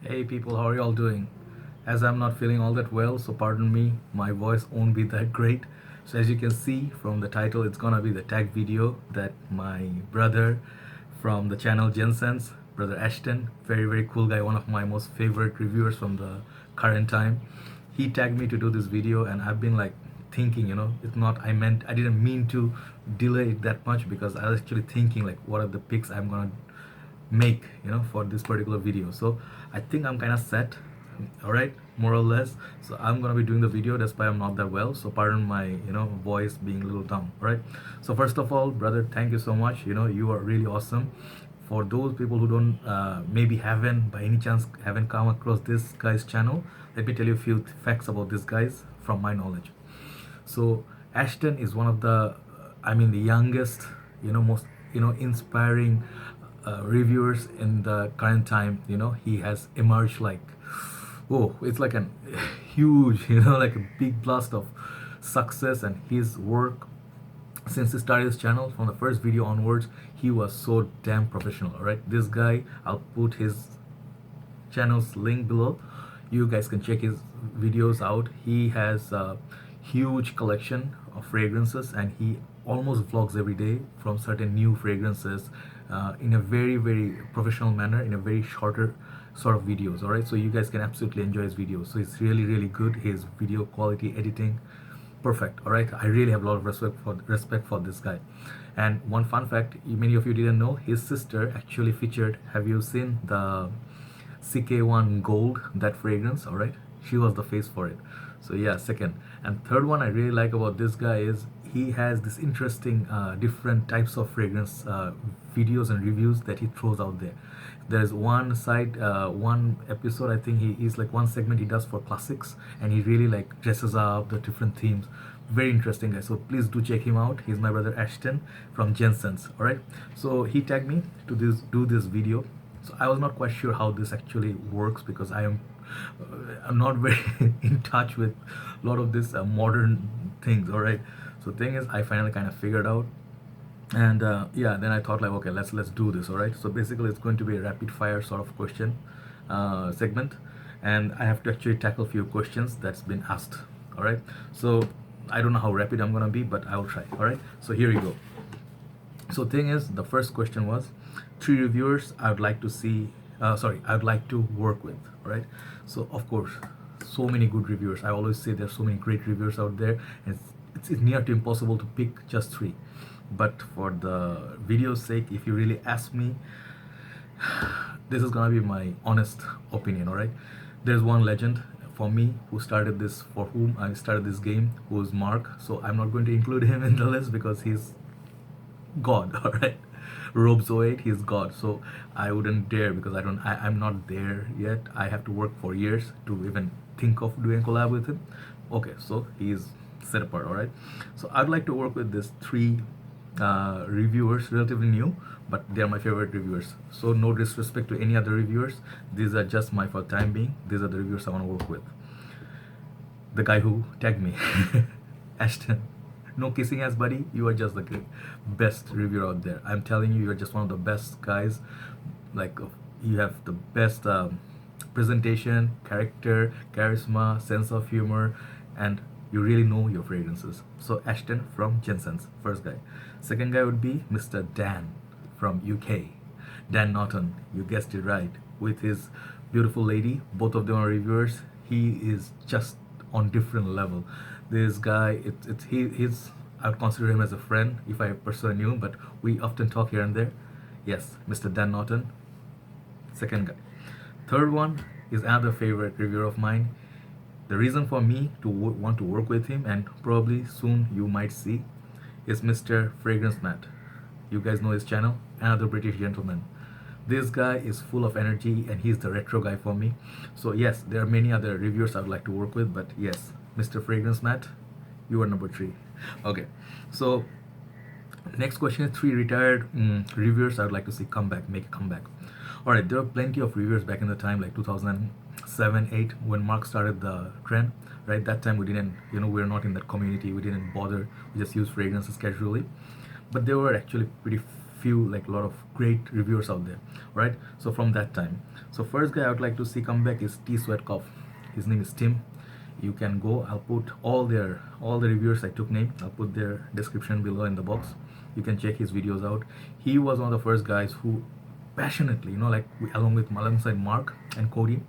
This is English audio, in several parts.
Hey people, how are y'all doing? As I'm not feeling all that well, so pardon me, my voice won't be that great. So as you can see from the title, it's gonna be the tag video that my brother from the channel Gents Scents, brother Ashton, very cool guy, one of my most favorite reviewers from the current time. He tagged me to do this video, and I've been like thinking, it's not I didn't mean to delay it that much because I was actually thinking like what are the picks I'm gonna make for this particular video. So I think I'm kind of set, all right, more or less. So I'm gonna be doing the video. That's why I'm not that well, so pardon my voice being a little dumb. All right, so first of all, brother, thank you so much. You are really awesome. For those people who don't maybe haven't by any chance haven't come across this guy's channel, let me tell you a few facts about this guys from my knowledge. So Ashton is one of the, I mean, the youngest, most, inspiring reviewers in the current time. He has emerged like, oh, it's like an huge, like a big blast of success, and his work since he started his channel from the first video onwards, he was so damn professional. All right, this guy, I'll put his channel's link below. You guys can check his videos out. He has a huge collection of fragrances, and he almost vlogs every day from certain new fragrances in a very professional manner, in a very shorter sort of videos. All right, so you guys can absolutely enjoy his videos. So it's really good. His video quality, editing, perfect. All right, I really have a lot of respect for this guy. And one fun fact, many of you didn't know, his sister actually featured, have you seen the CK1 Gold, that fragrance? All right, she was the face for it. So yeah, second. And third one I really like about this guy is he has this interesting different types of fragrance videos and reviews that he throws out there. There's one side, one episode, I think he is like one segment he does for classics, and he really like dresses up the different themes. Very interesting guy, so please do check him out. He's my brother Ashton from Gents Scents. All right, so he tagged me to do this video. So I was not quite sure how this actually works because I'm not very in touch with a lot of this modern things. All right, so thing is, I finally kind of figured out, and yeah, then I thought like, okay, let's do this. All right, so basically it's going to be a rapid fire sort of question segment, and I have to actually tackle a few questions that's been asked. All right, so I don't know how rapid I'm gonna be, but I'll try. All right, so here you go. So thing is, the first question was three reviewers I would like to see, I'd like to work with. All right, so of course, so many good reviewers. I always say there's so many great reviewers out there, and it's near to impossible to pick just three. But for the video's sake, if you really ask me, this is gonna be my honest opinion. All right, there's one legend for me who started this, for whom I started this game, who's Mark. So I'm not going to include him in the list because he's God. All right, Robes 08, he's God. So I wouldn't dare, because I'm not there yet. I have to work for years to even think of doing a collab with him. Okay, so he's set apart. All right, so I'd like to work with these three reviewers, relatively new, but they're my favorite reviewers. So no disrespect to any other reviewers, these are just my, for time being, these are the reviewers I want to work with. The guy who tagged me, Ashton. No kissing ass, buddy. You are just the best reviewer out there. I'm telling you, you're just one of the best guys. Like, you have the best presentation, character, charisma, sense of humor, and you really know your fragrances. So Ashton from Gents Scents, first guy. Second guy would be Mr. Dan from UK. Dan Norton, you guessed it right, with his beautiful lady. Both of them are reviewers. He is just on different level. This guy, he's, I would consider him as a friend if I personally knew him, but we often talk here and there. Yes, Mr. Dan Norton, second guy. Third one is another favorite reviewer of mine. The reason for me to want to work with him, and probably soon you might see, is Mr. FragranceMatt. You guys know his channel, another British gentleman. This guy is full of energy, and he's the retro guy for me. So yes, there are many other reviewers I would like to work with, but yes, Mr. FragranceMatt, you are number three. Okay, so next question is three retired reviewers I would like to see make a comeback. All right, there are plenty of reviewers back in the time, like 2007, 8, when Mark started the trend. Right, that time we didn't, we were not in that community. We didn't bother. We just used fragrances casually. But there were actually pretty like a lot of great reviewers out there, right? So from that time, so first guy I would like to see come back is T Sweatcoff. His name is Tim. You can go, I'll put all the reviewers I took name, I'll put their description below in the box. You can check his videos out. He was one of the first guys who passionately, like alongside Mark and Cody,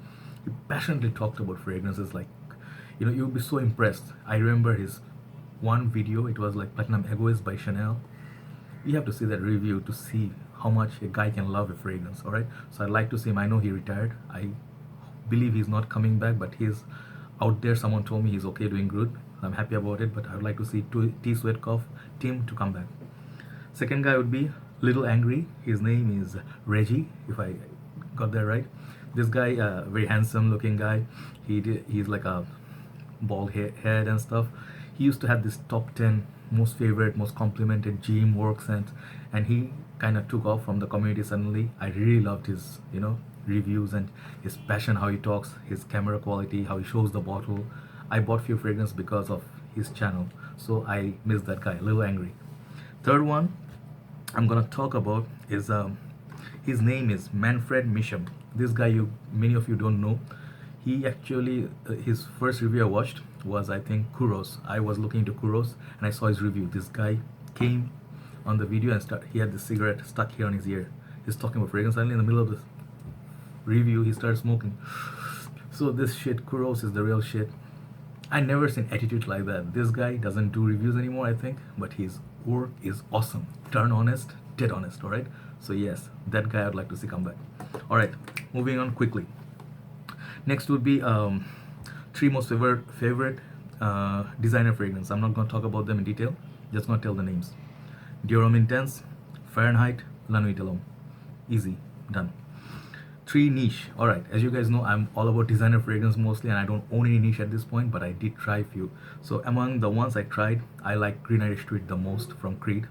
he passionately talked about fragrances. Like, you'll be so impressed. I remember his one video, it was like Platinum Egoist by Chanel. You have to see that review to see how much a guy can love a fragrance. All right, so I'd like to see him. I know he retired, I believe he's not coming back, but he's out there. Someone told me he's okay, doing good. I'm happy about it, but I would like to see T Sweatcoff Tim to come back. Second guy would be Little Angry. His name is Reggie, if I got that right. This guy, very handsome looking guy. He's like a bald head and stuff. He used to have this top 10 most favorite, most complimented gym work scent, and he kind of took off from the community suddenly. I really loved his reviews and his passion, how he talks, his camera quality, how he shows the bottle. I bought few fragrances because of his channel, so I miss that guy, Little Angry. Third one I'm gonna talk about is his name is Manfred Misham. This guy, many of you don't know. He actually, his first review I watched was, I think, Kuros. I was looking into Kuros and I saw his review. This guy came on the video and he had the cigarette stuck here on his ear. He's talking about fragrance. Suddenly in the middle of this review, he started smoking. So this shit, Kuros, is the real shit. I never seen attitude like that. This guy doesn't do reviews anymore, I think, but his work is awesome. Turn honest, dead honest, all right? So yes, that guy I'd like to see come back. All right, moving on quickly. Next would be three most favorite designer fragrance. I'm not going to talk about them in detail, just going to tell the names. Dior Homme Intense, Fahrenheit, La Nuit L'Homme. Easy, done. Three niche. All right, as you guys know, I'm all about designer fragrance mostly, and I don't own any niche at this point, but I did try a few. So among the ones I tried, I like Green Irish Tweed the most from Creed,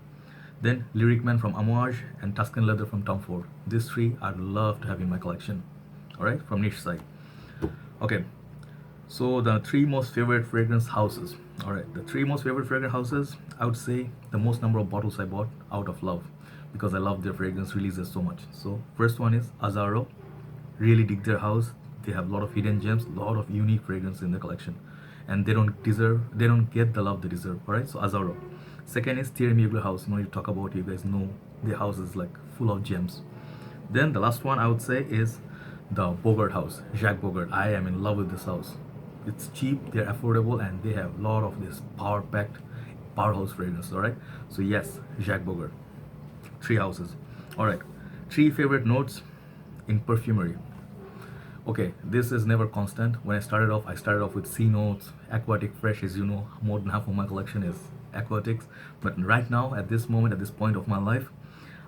then Lyric Man from Amouage, and Tuscan Leather from Tom Ford. These three I'd love to have in my collection. All right, from niche side. Okay, so the three most favorite fragrance houses. All right, the three most favorite fragrance houses, I would say the most number of bottles I bought out of love, because I love their fragrance releases so much. So first one is Azzaro. Really dig their house. They have a lot of hidden gems, a lot of unique fragrance in their collection, and they don't get the love they deserve. All right, so Azzaro. Second is Thierry Mugler house. No need to talk about, you guys know their house is like full of gems. Then the last one I would say is the Bogart house, Jacques Bogart. I am in love with this house. It's cheap, they're affordable, and they have a lot of this powerhouse fragrance. All right, so yes, Jacques Bogart. Three houses. All right, three favorite notes in perfumery. Okay, this is never constant. When I started off with C notes, aquatic, fresh. As you know, more than half of my collection is aquatics. But right now, at this moment, at this point of my life,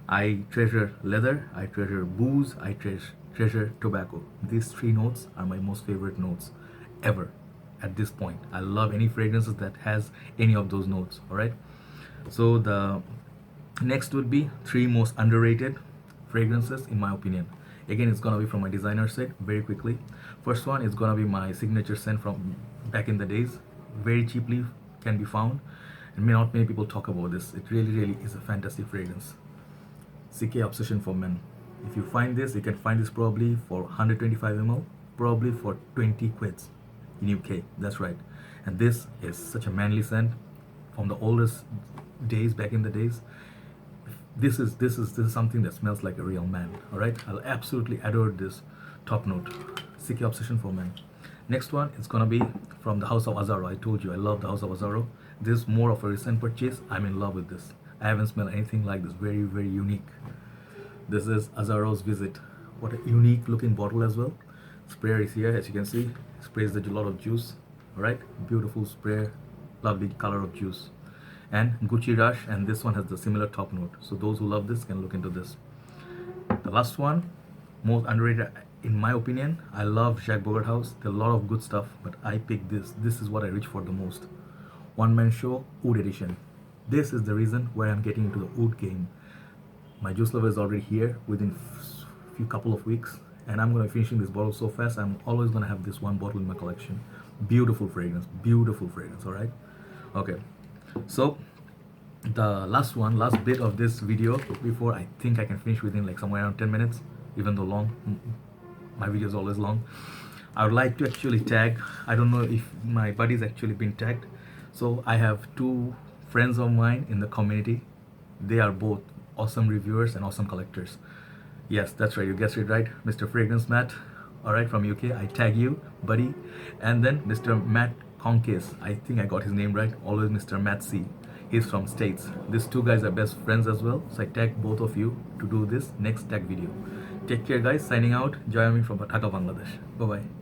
I treasure leather, I treasure booze, I treasure tobacco. These three notes are my most favorite notes ever at this point. I love any fragrances that has any of those notes. All right, so the next would be three most underrated fragrances in my opinion. Again, it's gonna be from my designer set. Very quickly, first one is gonna be my signature scent from back in the days. Very cheaply can be found, and not many people talk about this. It really is a fantastic fragrance. CK Obsession for Men. If you find this, you can find this probably for 125 ml, probably for 20 quids in UK. That's right. And this is such a manly scent from the oldest days, back in the days. This is something that smells like a real man. All right, I'll absolutely adore this top note, CK Obsession for Men. Next one is gonna be from the House of Azzaro. I told you I love the House of Azzaro. This is more of a recent purchase. I'm in love with this. I haven't smelled anything like this. Very unique. This is Azzaro's Visit. What a unique looking bottle as well. Sprayer is here, as you can see. Sprays a lot of juice. All right, beautiful sprayer, lovely color of juice. And Gucci Rush, and this one has the similar top note. So those who love this can look into this. The last one, most underrated in my opinion. I love Jacques Bogart house. There are a lot of good stuff, but I picked this. This is what I reach for the most. One Man Show Oud edition. This is the reason why I'm getting into the oud game. My juice lover is already here within few couple of weeks, and I'm going to be finishing this bottle so fast. I'm always going to have this one bottle in my collection. Beautiful fragrance, all right? Okay, so the last bit of this video before I think I can finish within like somewhere around 10 minutes, even though long. My video is always long. I would like to actually tag, I don't know if my buddy's actually been tagged. So I have two friends of mine in the community. They are both awesome reviewers and awesome collectors. Yes, that's right, you guessed it right. Mr. Fragrance Matt, all right, from UK. I tag you, buddy. And then Mr. Matt Conkis, I think I got his name right. Always Mr. Matt C. He's from States. These two guys are best friends as well. So I tag both of you to do this next tag video. Take care, guys. Signing out. Joy Amin from Dhaka, Bangladesh. Bye bye.